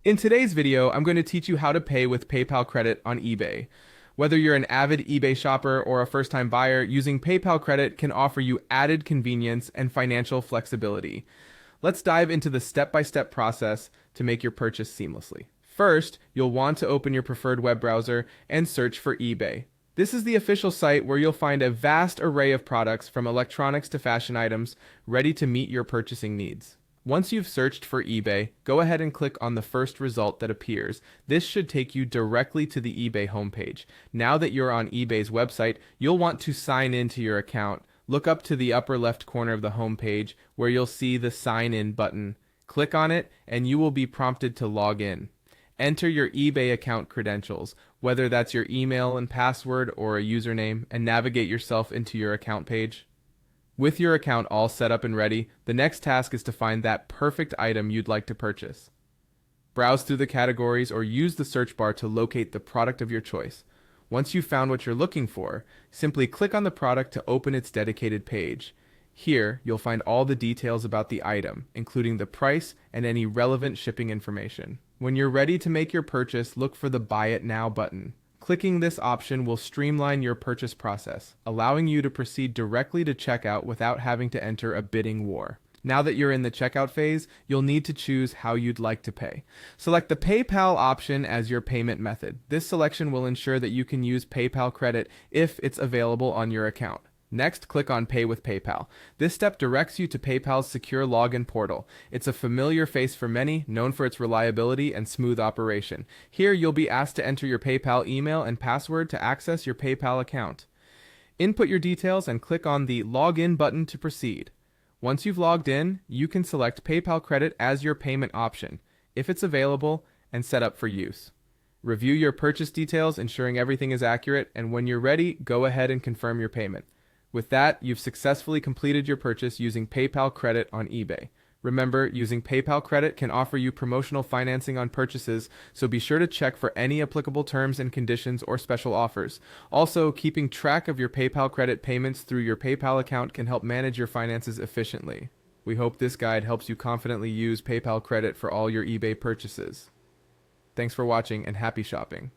In today's video, I'm going to teach you how to pay with PayPal credit on eBay. Whether you're an avid eBay shopper or a first-time buyer, using PayPal credit can offer you added convenience and financial flexibility. Let's dive into the step-by-step process to make your purchase seamlessly. First, you'll want to open your preferred web browser and search for eBay. This is the official site where you'll find a vast array of products from electronics to fashion items ready to meet your purchasing needs. Once you've searched for eBay, go ahead and click on the first result that appears. This should take you directly to the eBay homepage. Now that you're on eBay's website, you'll want to sign into your account. Look up to the upper left corner of the homepage where you'll see the Sign In button. Click on it and you will be prompted to log in. Enter your eBay account credentials, whether that's your email and password or a username, and navigate yourself into your account page. With your account all set up and ready, the next task is to find that perfect item you'd like to purchase. Browse through the categories or use the search bar to locate the product of your choice. Once you've found what you're looking for, simply click on the product to open its dedicated page. Here, you'll find all the details about the item, including the price and any relevant shipping information. When you're ready to make your purchase, look for the Buy It Now button. Clicking this option will streamline your purchase process, allowing you to proceed directly to checkout without having to enter a bidding war. Now that you're in the checkout phase, you'll need to choose how you'd like to pay. Select the PayPal option as your payment method. This selection will ensure that you can use PayPal credit if it's available on your account. Next, click on Pay with PayPal. This step directs you to PayPal's secure login portal. It's a familiar face for many, known for its reliability and smooth operation. Here, you'll be asked to enter your PayPal email and password to access your PayPal account. Input your details and click on the Login button to proceed. Once you've logged in, you can select PayPal credit as your payment option, if it's available, and set up for use. Review your purchase details, ensuring everything is accurate, and when you're ready, go ahead and confirm your payment. With that, you've successfully completed your purchase using PayPal credit on eBay. Remember, using PayPal credit can offer you promotional financing on purchases, so be sure to check for any applicable terms and conditions or special offers. Also, keeping track of your PayPal credit payments through your PayPal account can help manage your finances efficiently. We hope this guide helps you confidently use PayPal credit for all your eBay purchases. Thanks for watching and happy shopping.